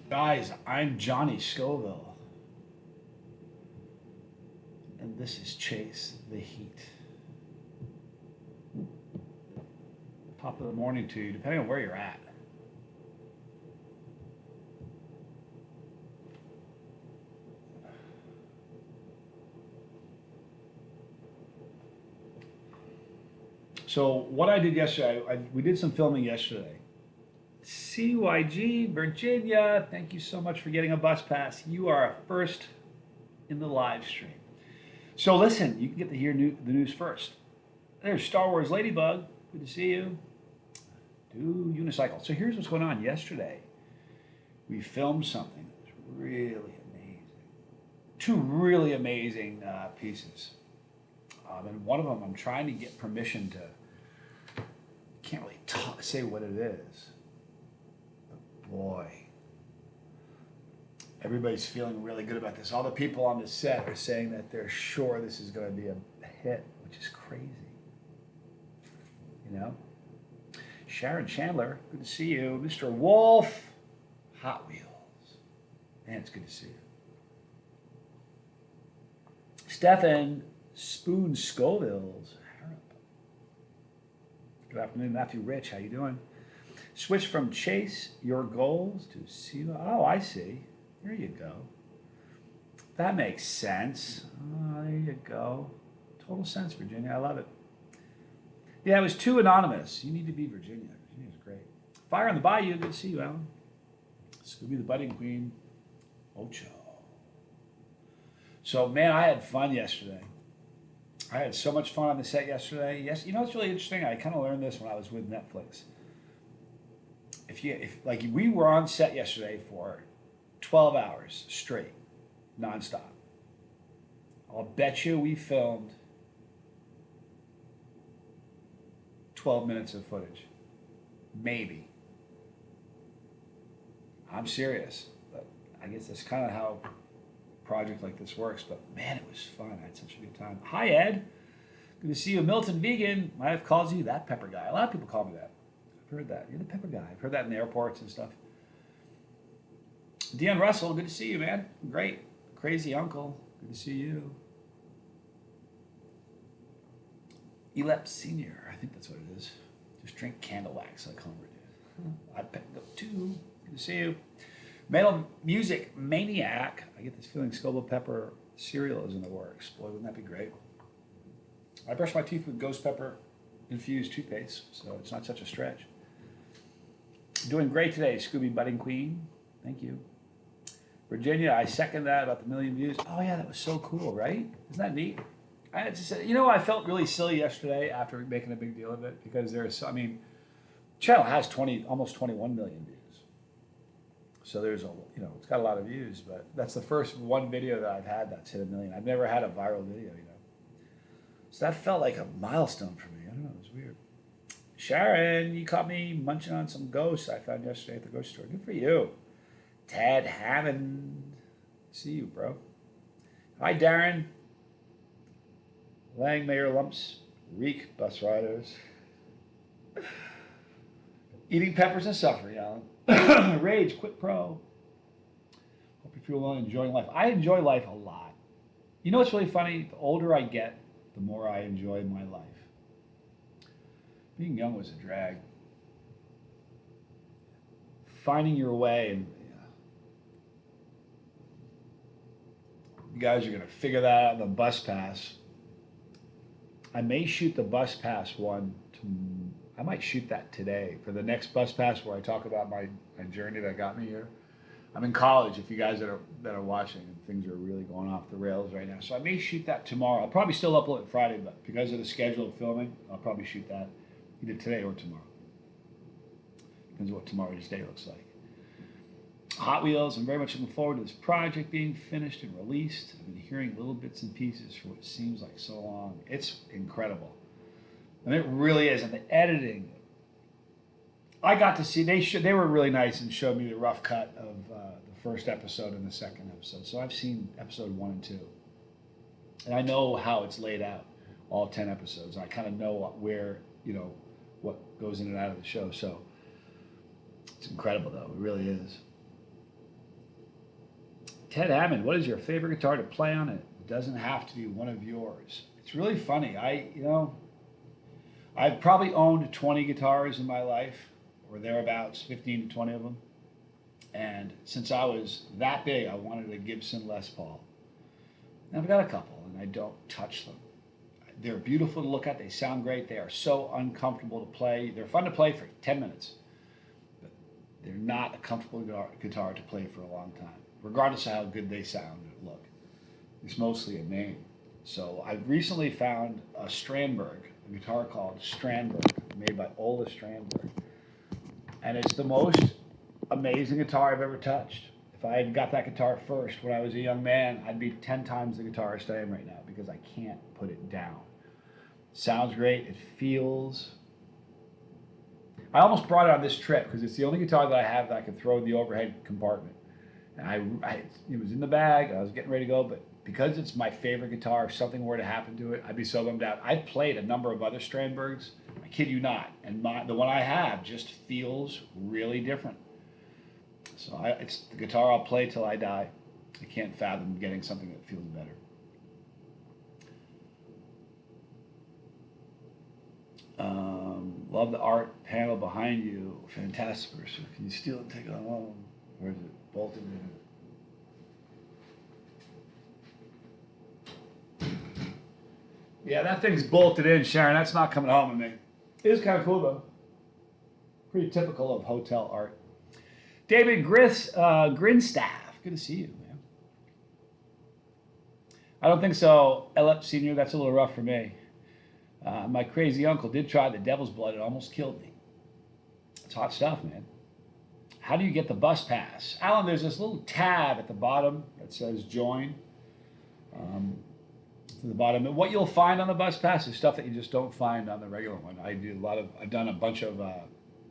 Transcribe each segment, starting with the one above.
Guys, I'm Johnny Scoville, and this is Chase the Heat. Top of the morning to you, depending on where you're at. So what I did yesterday, we did some filming yesterday. CYG, Virginia, thank you so much for getting a bus pass. You are first in the live stream. So listen, you can get to hear the news first. There's Star Wars Ladybug. Good to see you. Do unicycle. So here's what's going on. Yesterday, we filmed something that was really amazing. Two really amazing pieces. And one of them, I'm trying to get permission to, can't really say what it is. But boy, everybody's feeling really good about this. All the people on the set are saying that they're sure this is going to be a hit, which is crazy. You know? Sharon Chandler, good to see you. Mr. Wolf, Hot Wheels. Man, it's good to see you. Stefan Spoon Scoville's Harrop. Good afternoon, Matthew Rich. How you doing? Switch from chase your goals to see. Oh, I see. There you go. That makes sense. Oh, there you go. Total sense, Virginia. I love it. Yeah, it was too anonymous. You need to be Virginia. Virginia's great. Fire on the Bayou. Good to see you, Alan. Scooby the Budding Queen. Ocho. So, man, I had fun yesterday. I had so much fun on the set yesterday. Yes, you know what's really interesting? I kind of learned this when I was with Netflix. If like we were on set yesterday for 12 hours straight, nonstop. I'll bet you we filmed 12 minutes of footage. Maybe. I'm serious. But I guess that's kind of how a project like this works. But man, it was fun. I had such a good time. Hi, Ed. Good to see you. Milton Vegan. My wife calls you that pepper guy. A lot of people call me that. I've heard that. You're the pepper guy. I've heard that in the airports and stuff. Deanne Russell, good to see you, man. Great. Crazy uncle. Good to see you. Elep Senior, I think that's what it is. Just drink candle wax like Homer did. I picked up two. Good to see you. Metal Music Maniac. I get this feeling Scoville Pepper cereal is in the works. Boy, wouldn't that be great? I brush my teeth with ghost pepper infused toothpaste, so it's not such a stretch. Doing great today, Scooby Budding Queen. Thank you. Virginia, I second that about the million views. Oh yeah, that was so cool, right? Isn't that neat? I just, you know, I felt really silly yesterday after making a big deal of it because there's, I mean, channel has almost 21 million views. So there's a, you know, it's got a lot of views, but that's the first one video that I've had that's hit 1 million. I've never had a viral video, you know. So that felt like a milestone for me. I don't know, it was weird. Sharon, you caught me munching on some ghosts I found yesterday at the ghost store. Good for you. Ted Hammond. See you, bro. Hi, Darren. Lang Mayor Lumps. Reek bus riders. Eating peppers and suffering, Alan. Rage, quit pro. Hope you feel well and enjoying life. I enjoy life a lot. You know what's really funny? The older I get, the more I enjoy my life. Being young was a drag. Finding your way, and you guys are going to figure that out in the bus pass. I may shoot the bus pass one. I might shoot that today for the next bus pass where I talk about my journey that got me here. I'm in college. If you guys that are watching, and things are really going off the rails right now, so I may shoot that tomorrow. I'll probably still upload it Friday, but because of the schedule of filming, I'll probably shoot that either today or tomorrow. Depends on what tomorrow's day looks like. Hot Wheels, I'm very much looking forward to this project being finished and released. I've been hearing little bits and pieces for what seems like so long. It's incredible. And it really is. And the editing, I got to see, they were really nice and showed me the rough cut of the first episode and the second episode. So I've seen episode 1 and 2. And I know how it's laid out, all 10 episodes. I kind of know where, you know, what goes in and out of the show. So it's incredible, though. It really is. Ted Hammond, what is your favorite guitar to play on? It doesn't have to be one of yours. It's really funny. I've probably owned 20 guitars in my life, or thereabouts, 15 to 20 of them. And since I was that big, I wanted a Gibson Les Paul. And I've got a couple, and I don't touch them. They're beautiful to look at. They sound great. They are so uncomfortable to play. They're fun to play for 10 minutes. But they're not a comfortable guitar to play for a long time, regardless of how good they sound or look. It's mostly a name. So I recently found a Strandberg, a guitar called Strandberg, made by Ola Strandberg. And it's the most amazing guitar I've ever touched. If I had got that guitar first when I was a young man, I'd be 10 times the guitarist I am right now because I can't put it down. Sounds great. It feels. I almost brought it on this trip because it's the only guitar that I have that I can throw in the overhead compartment. And it was in the bag. I was getting ready to go, but because it's my favorite guitar, if something were to happen to it, I'd be so bummed out. I've played a number of other Strandbergs. I kid you not. And the one I have just feels really different. So it's the guitar I'll play till I die. I can't fathom getting something that feels better. Love the art panel behind you. Fantastic person. Can you steal it and take it home? Or is it bolted in? Yeah, that thing's bolted in, Sharon. That's not coming home with me. It is kind of cool, though. Pretty typical of hotel art. David Grinstaff. Good to see you, man. I don't think so, Elep Sr. That's a little rough for me. My crazy uncle did try the devil's blood. It almost killed me. It's hot stuff, man. How do you get the bus pass? Alan, there's this little tab at the bottom that says join. To the bottom. And what you'll find on the bus pass is stuff that you just don't find on the regular one. I've done a bunch of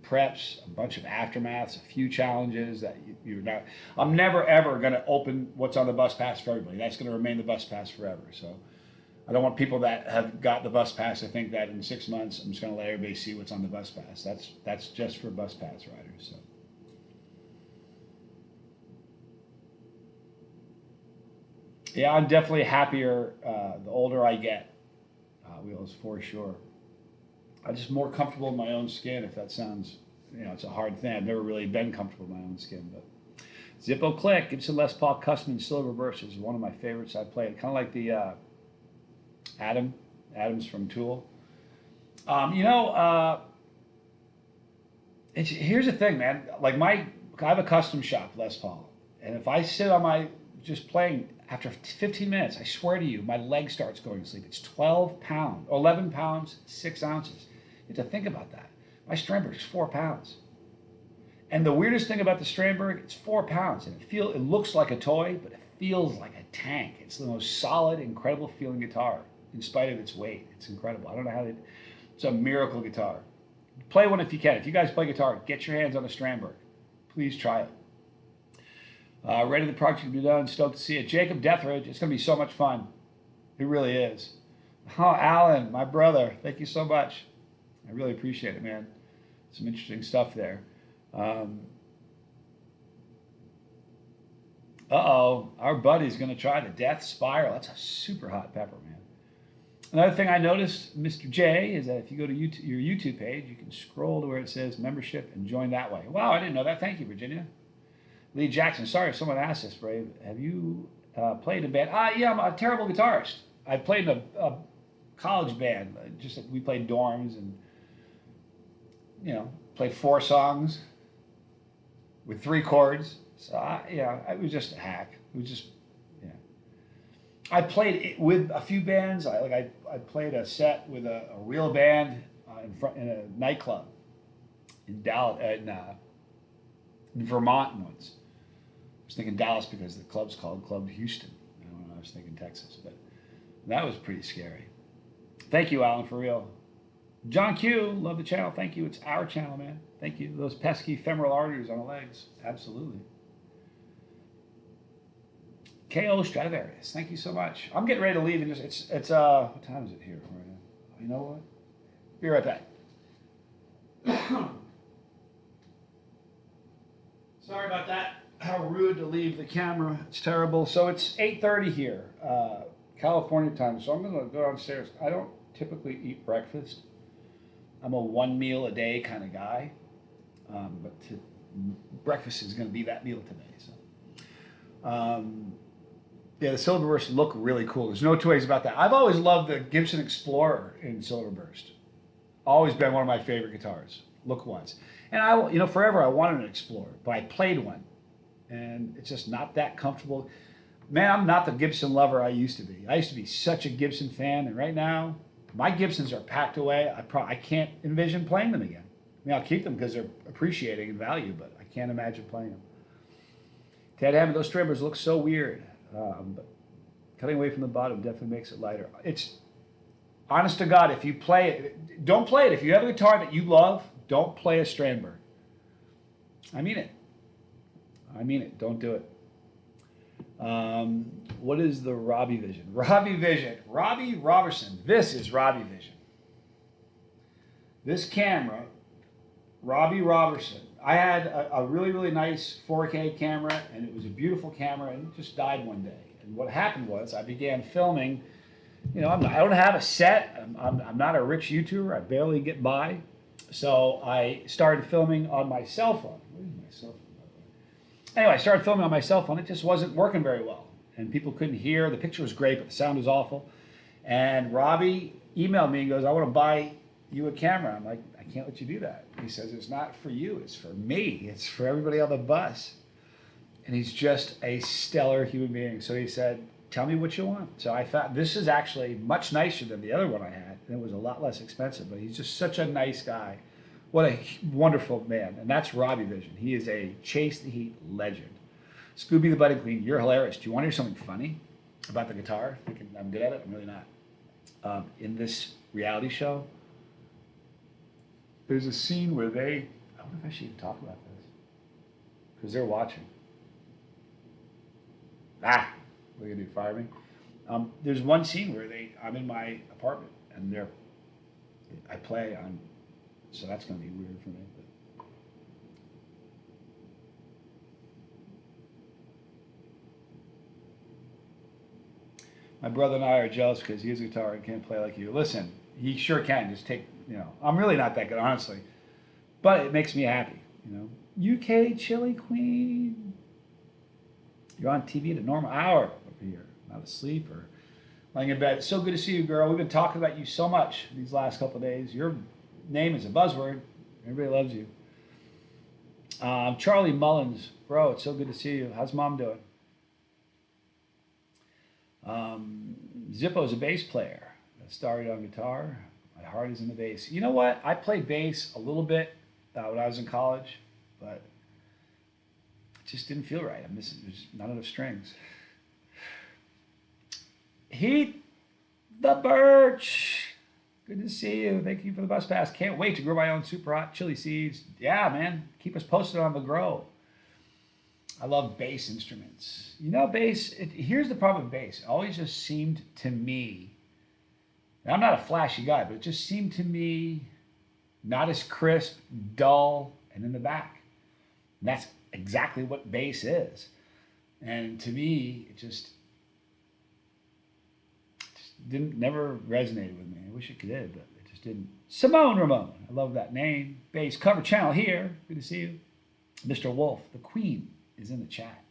preps, a bunch of aftermaths, a few challenges that you're not. I'm never ever going to open what's on the bus pass for everybody. That's going to remain the bus pass forever. So I don't want people that have got the bus pass to think that in 6 months I'm just going to let everybody see what's on the bus pass. That's just for bus pass riders. So. Yeah, I'm definitely happier the older I get. Wheels for sure. I'm just more comfortable in my own skin. If that sounds, it's a hard thing. I've never really been comfortable in my own skin, but Zippo Click, Gibson Les Paul Custom in Silver Burst is one of my favorites I played. Kind of like the Adams from Tool. Here's the thing, man. Like I have a custom shop, Les Paul, and if I sit on just playing, after 15 minutes, I swear to you, my leg starts going to sleep. It's 12 pounds, 11 pounds, 6 ounces. You have to think about that. My Strandberg is 4 pounds. And the weirdest thing about the Strandberg, it's 4 pounds. And it looks like a toy, but it feels like a tank. It's the most solid, incredible feeling guitar, in spite of its weight. It's incredible. I don't know how it's a miracle guitar. Play one if you can. If you guys play guitar, get your hands on a Strandberg. Please try it. Ready the project to be done. Stoked to see it. Jacob Deathridge. It's going to be so much fun. It really is. Oh, Alan, my brother. Thank you so much. I really appreciate it, man. Some interesting stuff there. Uh-oh. Our buddy's going to try the Death Spiral. That's a super hot pepper, man. Another thing I noticed, Mr. J, is that if you go to your YouTube page, you can scroll to where it says membership and join that way. Wow, I didn't know that. Thank you, Virginia. Lee Jackson, sorry if someone asked this, Brave. Have you played in a band? Yeah, I'm a terrible guitarist. I played in a college band. We played dorms and, played 4 songs with 3 chords. So, it was just a hack. It was just, I played with a few bands. I played a set with a real band in a nightclub in Dallas, in Vermont once. I was thinking Dallas because the club's called Club Houston. I was thinking Texas, but that was pretty scary. Thank you, Alan, for real. John Q, love the channel. Thank you. It's our channel, man. Thank you. Those pesky femoral arteries on the legs. Absolutely. KO Stradivarius, thank you so much. I'm getting ready to leave and it's what time is it here right now? You know what? Be right back. Sorry about that. How rude to leave the camera. It's terrible. So it's 8:30 here, California time. So I'm going to go downstairs. I don't typically eat breakfast. I'm a one meal a day kind of guy. But breakfast is going to be that meal today. So, yeah, the Silverburst look really cool. There's no two ways about that. I've always loved the Gibson Explorer in Silverburst. Always been one of my favorite guitars, look-wise. And forever I wanted an Explorer, but I played one, and it's just not that comfortable. Man, I'm not the Gibson lover I used to be. I used to be such a Gibson fan, and right now, my Gibsons are packed away. I can't envision playing them again. I mean, I'll keep them because they're appreciating in value, but I can't imagine playing them. Ted Hammond, those trimmers look so weird, but cutting away from the bottom definitely makes it lighter. It's honest to God, if you play it, don't play it. If you have a guitar that you love, don't play a Strandberg. I mean it. I mean it. Don't do it. What is the Robbie Vision? Robbie Vision. Robbie Robertson. This is Robbie Vision. This camera, Robbie Robertson. I had a really, really nice 4K camera, and it was a beautiful camera, and it just died one day. And what happened was I began filming. I don't have a set. I'm not a rich YouTuber. I barely get by. So I started filming on my cell phone. Where is my cell phone? Anyway, I started filming on my cell phone. It just wasn't working very well. And people couldn't hear. The picture was great, but the sound was awful. And Robbie emailed me and goes, I want to buy you a camera. I'm like, I can't let you do that. He says, it's not for you. It's for me. It's for everybody on the bus. And he's just a stellar human being. So he said, tell me what you want. So I thought this is actually much nicer than the other one I had. And it was a lot less expensive, but he's just such a nice guy. What a wonderful man. And that's Robbie Vision. He is a Chase the Heat legend. Scooby the Budding Queen, you're hilarious. Do you want to hear something funny about the guitar? Thinking I'm good at it? I'm really not. In this reality show, there's a scene where I wonder if I should even talk about this. Because they're watching. What are you going to do, fire me? There's one scene where I'm in my apartment, and I play on, so that's going to be weird for me. But. My brother and I are jealous because he has a guitar and can't play like you. Listen, he sure can. Just take, I'm really not that good, honestly. But it makes me happy, UK Chili Queen. You're on TV at a normal hour over here, not asleep or laying in bed. It's so good to see you, girl. We've been talking about you so much these last couple of days. Your name is a buzzword. Everybody loves you. Charlie Mullins, bro, it's so good to see you. How's mom doing? Zippo's a bass player that started on guitar. My heart is in the bass. You know what? I played bass a little bit when I was in college, but it just didn't feel right. There's not enough strings. Heat the Birch. Good to see you. Thank you for the bus pass. Can't wait to grow my own super hot chili seeds. Yeah, man. Keep us posted on the grow. I love bass instruments. Bass, here's the problem with bass. It always just seemed to me, and I'm not a flashy guy, but it just seemed to me not as crisp, dull, and in the back. And that's exactly what bass is. And to me, it just never resonated with me. I wish it did, but it just didn't. Simone Ramon, I love that name. Bass cover channel here. Good to see you. Mr. Wolf, the Queen, is in the chat.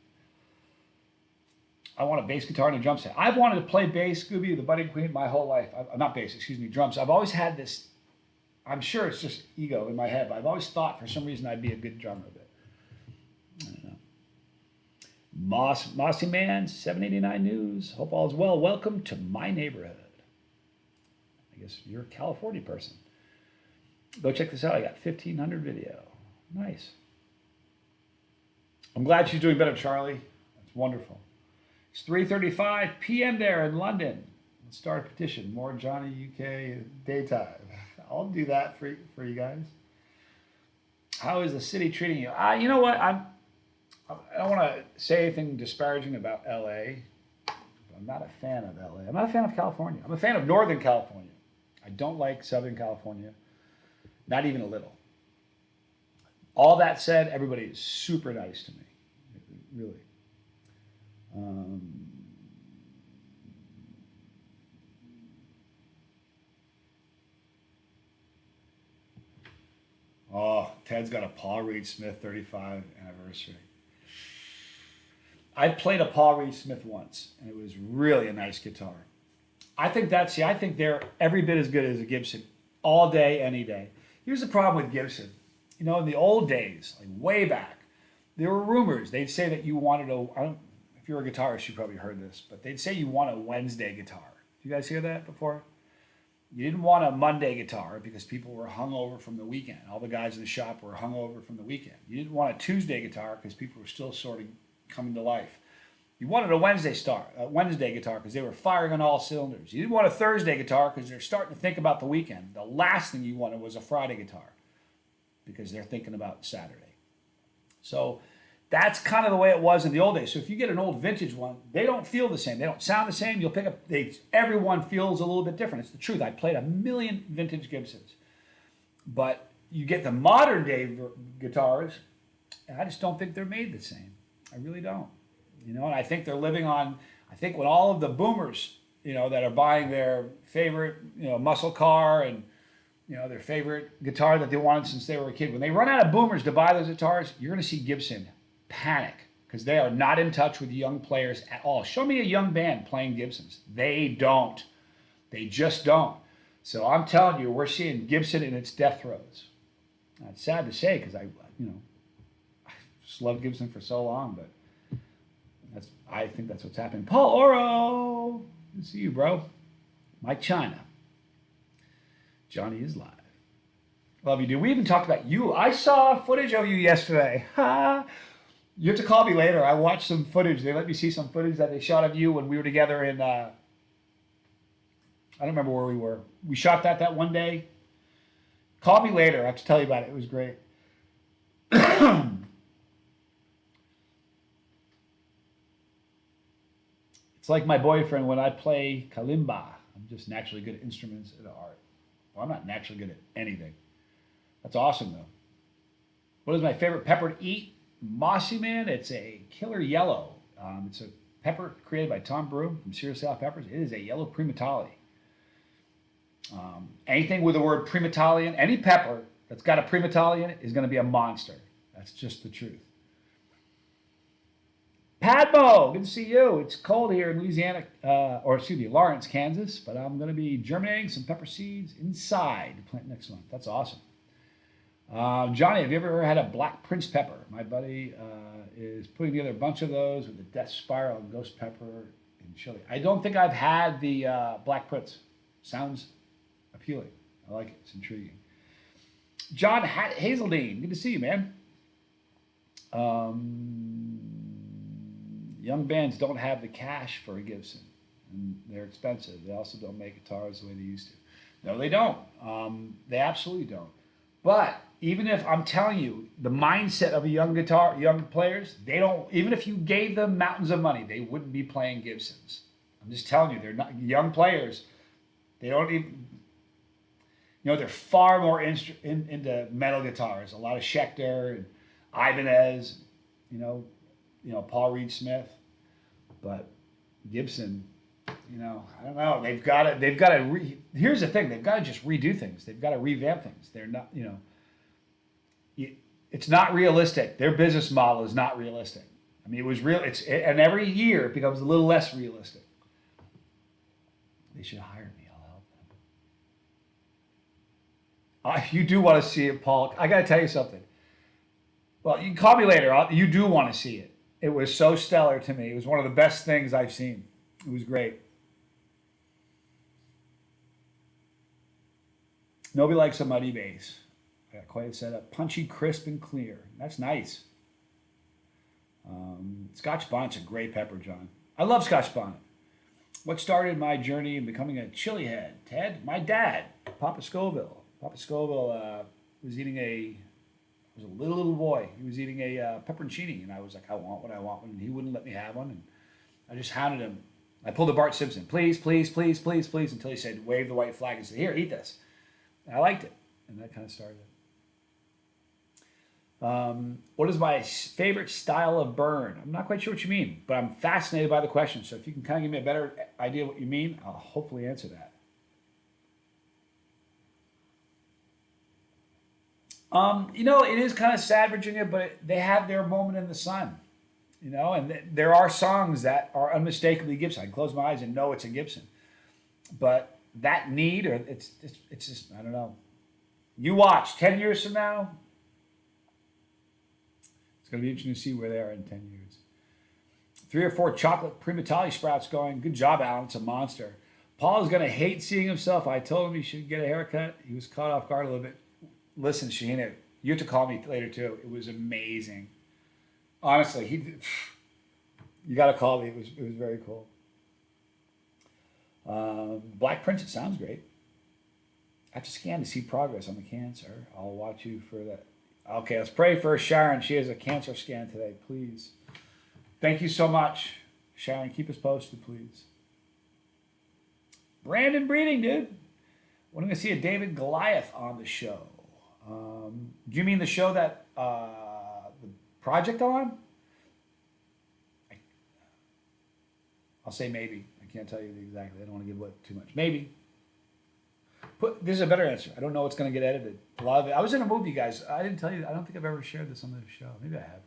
I want a bass guitar and a drum set. I've wanted to play bass, Scooby, the Budding Queen, my whole life. Not bass, excuse me, drums. I've always had this, I'm sure it's just ego in my head, but I've always thought for some reason I'd be a good drummer. But I don't know. Mossy Man, 789 News. Hope all is well. Welcome to my neighborhood. I guess you're a California person. Go check this out. I got 1,500 video. Nice. I'm glad she's doing better, Charlie. That's wonderful. It's 3:35 p.m. there in London. Let's start a petition. More Johnny UK daytime. I'll do that for you guys. How is the city treating you? You know what? I don't want to say anything disparaging about LA. I'm not a fan of LA. I'm not a fan of California. I'm a fan of Northern California. I don't like Southern California. Not even a little. All that said, everybody is super nice to me. really. Um, oh, Ted's got a Paul Reed Smith 35 anniversary. I played a Paul Reed Smith once, and it was really a nice guitar. I think I think they're every bit as good as a Gibson, all day, any day. Here's the problem with Gibson. You know, in the old days, like way back, there were rumors. They'd say that you wanted if you're a guitarist, you probably heard this, but they'd say you want a Wednesday guitar. Did you guys hear that before? You didn't want a Monday guitar because people were hungover from the weekend. All the guys in the shop were hungover from the weekend. You didn't want a Tuesday guitar because people were still sort of coming to life. You wanted a Wednesday guitar because they were firing on all cylinders. You didn't want a Thursday guitar because they're starting to think about the weekend. The last thing you wanted was a Friday guitar because they're thinking about Saturday. So that's kind of the way it was in the old days. So if you get an old vintage one, they don't feel the same. They don't sound the same. You'll pick up, everyone feels a little bit different. It's the truth. I played a million vintage Gibsons. But you get the modern day guitars, and I just don't think they're made the same. I really don't. You know, and I think they're living on, I think when all of the boomers, you know, that are buying their favorite, you know, muscle car and, you know, their favorite guitar that they wanted since they were a kid, when they run out of boomers to buy those guitars, you're going to see Gibson panic because they are not in touch with young players at all. Show me a young band playing Gibsons. They don't. They just don't. So I'm telling you, we're seeing Gibson in its death throes. It's sad to say because I just loved Gibson for so long, but I think that's what's happening. Paul Oro, good to see you, bro. Mike China. Johnny is live. Love you, dude. We even talked about you. I saw footage of you yesterday. You have to call me later. I watched some footage. They let me see some footage that they shot of you when we were together in, I don't remember where we were. We shot that one day. Call me later. I have to tell you about it. It was great. It's like my boyfriend when I play kalimba. I'm just naturally good at instruments and art. Well, I'm not naturally good at anything. That's awesome, though. What is my favorite pepper to eat? Mossy Man. It's a killer yellow. It's a pepper created by Tom Broom from Serious South Peppers. It is a yellow primatali. Anything with the word primatali in, any pepper that's got a primatali in it is going to be a monster. That's just the truth. Padmo, good to see you. It's cold here in Louisiana, Lawrence, Kansas, but I'm going to be germinating some pepper seeds inside to plant next month. That's awesome. Johnny, have you ever had a black prince pepper? My buddy is putting together a bunch of those with the death spiral and ghost pepper in chili. I don't think I've had the black prince. Sounds appealing. I like it. It's intriguing. John Hazeldine, good to see you, man. Young bands don't have the cash for a Gibson, and they're expensive. They also don't make guitars the way they used to. No, they don't. They absolutely don't. But even if, I'm telling you, the mindset of a young players, they don't, even if you gave them mountains of money, they wouldn't be playing Gibsons. I'm just telling you, they're not young players. They don't even, they're far more into metal guitars. A lot of Schecter and Ibanez, Paul Reed Smith. But Gibson, I don't know. They've got to. Here's the thing: they've got to just redo things. They've got to revamp things. They're not, it's not realistic. Their business model is not realistic. I mean, it was real. And every year it becomes a little less realistic. They should hire me. I'll help them. You do want to see it, Paul. I got to tell you something. Well, you can call me later. You do want to see it. It was so stellar to me. It was one of the best things I've seen. It was great. Nobody likes a muddy bass. I got quite a setup. Punchy, crisp, and clear. That's nice. Scotch Bonnet's a great pepper, John. I love Scotch Bonnet. What started my journey in becoming a chili head? Ted? My dad, Papa Scoville. Papa Scoville was eating was a little boy. He was eating a pepperoncini, and I was like, I want one, and he wouldn't let me have one, and I just hounded him. I pulled a Bart Simpson, please, please, please, please, please, until he said, wave the white flag, and said, here, eat this. And I liked it, and that kind of started What is my favorite style of burn? I'm not quite sure what you mean, but I'm fascinated by the question. So if you can kind of give me a better idea of what you mean, I'll hopefully answer that. It is kind of sad, Virginia, but they have their moment in the sun. And there are songs that are unmistakably Gibson. I can close my eyes and know it's a Gibson. But that need, or it's just, I don't know. You watch, 10 years from now, it's going to be interesting to see where they are in 10 years. 3 or 4 chocolate Primatali sprouts going. Good job, Alan. It's a monster. Paul is going to hate seeing himself. I told him he should get a haircut. He was caught off guard a little bit. Listen, Sheena, you have to call me later, too. It was amazing. Honestly, you got to call me. It was very cool. Black Prince, it sounds great. I have to scan to see progress on the cancer. I'll watch you for that. Okay, let's pray for Sharon. She has a cancer scan today, please. Thank you so much, Sharon. Keep us posted, please. Brandon Breeding, dude. When am I going to see a David Goliath on the show? Do you mean the show that the project on? I'll say maybe. I can't tell you exactly. I don't want to give away too much. Maybe. This is a better answer. I don't know what's going to get edited. A lot of it. I was in a movie, guys. I didn't tell you. I don't think I've ever shared this on the show. Maybe I have.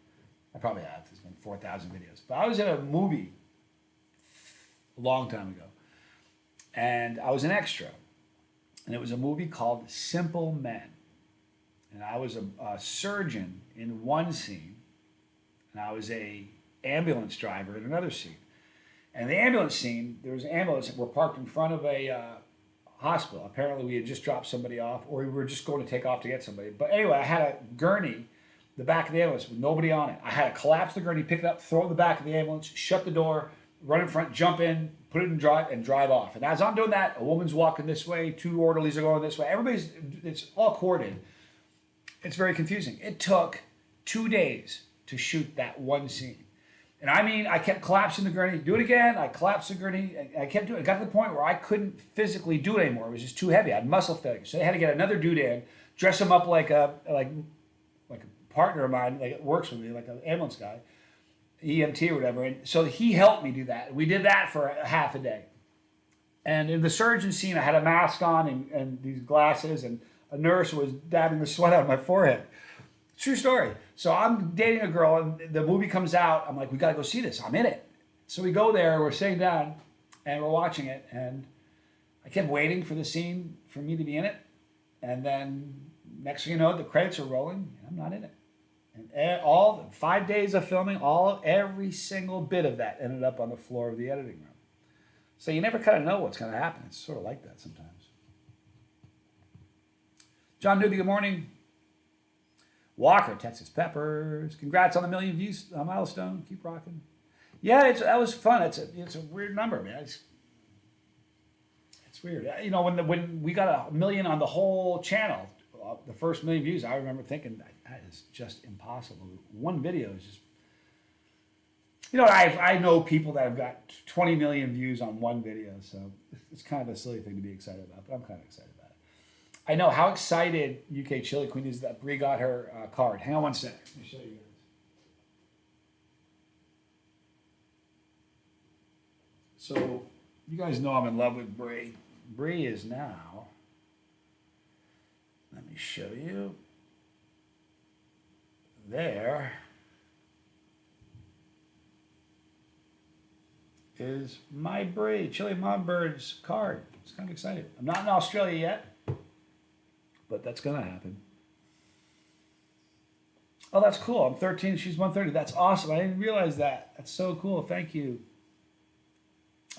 I probably have. There's been 4,000 videos. But I was in a movie a long time ago. And I was an extra. And it was a movie called Simple Men. And I was a surgeon in one scene. And I was a ambulance driver in another scene. And the ambulance scene, there was an ambulance that were parked in front of a hospital. Apparently we had just dropped somebody off, or we were just going to take off to get somebody. But anyway, I had a gurney, the back of the ambulance, with nobody on it. I had to collapse the gurney, pick it up, throw it in the back of the ambulance, shut the door, run in front, jump in, put it in drive, and drive off. And as I'm doing that, a woman's walking this way, 2 orderlies are going this way. It's all coordinated. It's very confusing. It took 2 days to shoot that one scene. And I mean, I kept collapsing the gurney. Do it again. I collapsed the gurney. I kept doing it. It got to the point where I couldn't physically do it anymore. It was just too heavy. I had muscle failure. So they had to get another dude in, dress him up like a partner of mine, like works with me, like an ambulance guy, EMT or whatever. And so he helped me do that. We did that for half a day. And in the surgeon scene, I had a mask on and these glasses, and a nurse was dabbing the sweat out of my forehead. True story. So I'm dating a girl, and the movie comes out. I'm like, we got to go see this. I'm in it. So we go there. We're sitting down, and we're watching it. And I kept waiting for the scene for me to be in it. And then next thing you know, the credits are rolling, and I'm not in it. And all 5 days of filming, every single bit of that ended up on the floor of the editing room. So you never kind of know what's going to happen. It's sort of like that sometimes. John Newby, good morning. Walker, Texas Peppers. Congrats on the 1 million views milestone. Keep rocking. Yeah, that was fun. It's a weird number, man. It's weird. When we got 1 million on the whole channel, the first 1 million views, I remember thinking that is just impossible. One video is just. I know people that have got 20 million views on one video, so it's kind of a silly thing to be excited about, but I'm kind of excited about it. I know how excited UK Chili Queen is that Brie got her card. Hang on one sec. Let me show you guys. So you guys know I'm in love with Brie. Brie is now, let me show you. There is my Brie, Chili Mom Bird's card. It's kind of excited. I'm not in Australia yet, but that's going to happen. Oh, that's cool. I'm 13. She's 130. That's awesome. I didn't realize that. That's so cool. Thank you.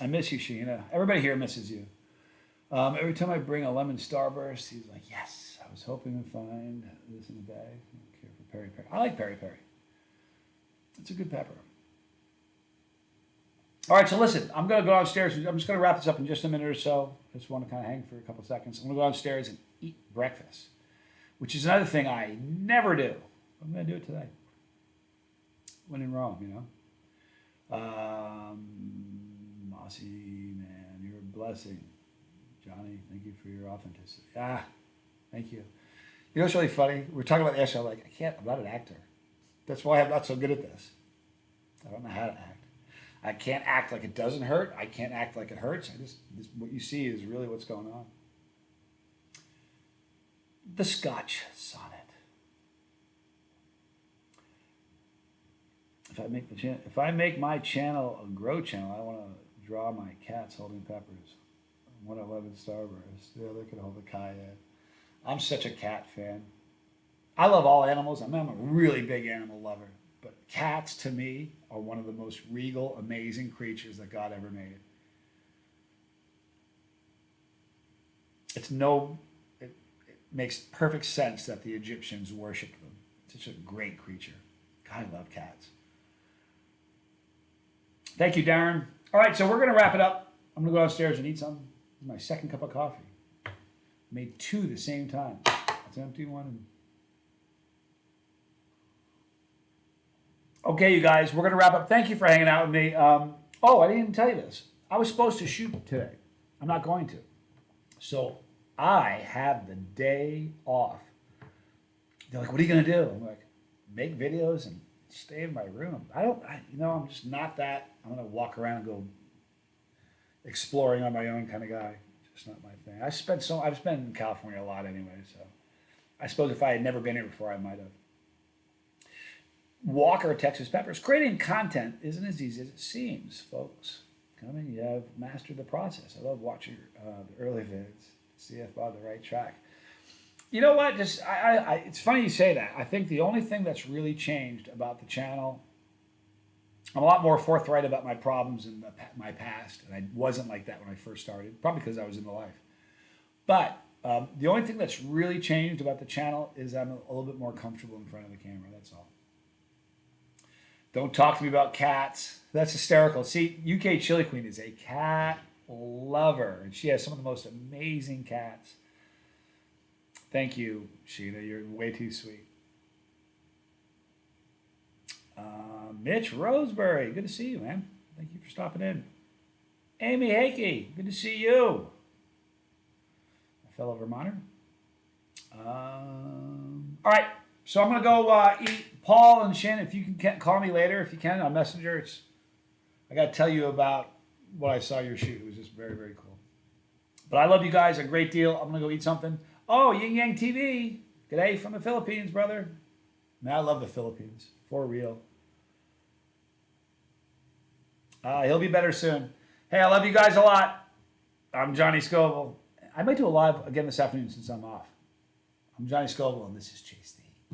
I miss you, Sheena. Everybody here misses you. Every time I bring a lemon starburst, he's like, yes, I was hoping to find this in the bag. I don't care for peri peri. I like peri peri. It's a good pepper. All right, so listen, I'm going to go downstairs. I'm just going to wrap this up in just a minute or so. I just want to kind of hang for a couple of seconds. I'm going to go downstairs and eat breakfast, which is another thing I never do. I'm going to do it today. When in Rome, Mossy, man, you're a blessing. Johnny, thank you for your authenticity. Thank you. You know what's really funny? We're talking about the show. I'm like, I'm not an actor. That's why I'm not so good at this. I don't know how to act. I can't act like it doesn't hurt. I can't act like it hurts. What you see is really what's going on. The Scotch Sonnet. If I make my channel a grow channel, I want to draw my cats holding peppers. 111 Starburst. The other could hold a cayenne. I'm such a cat fan. I love all animals. I'm a really big animal lover. But cats, to me, are one of the most regal, amazing creatures that God ever made. It makes perfect sense that the Egyptians worshipped them. It's such a great creature. God, I love cats. Thank you, Darren. All right, so we're going to wrap it up. I'm going to go downstairs and eat something. This is my second cup of coffee. Made 2 the same time. Let's empty one. Okay, you guys, we're going to wrap up. Thank you for hanging out with me. I didn't even tell you this. I was supposed to shoot today. I'm not going to. So I have the day off. They're like, what are you going to do? I'm like, make videos and stay in my room. I'm just not that. I'm going to walk around and go exploring on my own kind of guy. Just not my thing. I've spent in California a lot anyway, so I suppose if I had never been here before, I might have. Walker, Texas Peppers. Creating content isn't as easy as it seems, folks. You have mastered the process. I love watching the early vids to see if I'm on the right track. You know what? It's funny you say that. I think the only thing that's really changed about the channel, I'm a lot more forthright about my problems in my past, and I wasn't like that when I first started, probably because I was in the life. But the only thing that's really changed about the channel is I'm a little bit more comfortable in front of the camera. That's all. Don't talk to me about cats. That's hysterical. See, UK Chili Queen is a cat lover, and she has some of the most amazing cats. Thank you, Sheena. You're way too sweet. Mitch Roseberry, good to see you, man. Thank you for stopping in. Amy Hakey, good to see you. A fellow Vermonter. All right, so I'm going to go eat. Paul and Shannon, if you can call me later, if you can, on Messenger. I got to tell you about what I saw your shoot. It was just very, very cool. But I love you guys a great deal. I'm going to go eat something. Oh, Yin Yang TV. G'day from the Philippines, brother. Man, I love the Philippines. For real. He'll be better soon. Hey, I love you guys a lot. I'm Johnny Scoville. I might do a live again this afternoon since I'm off. I'm Johnny Scoville, and this is Chase.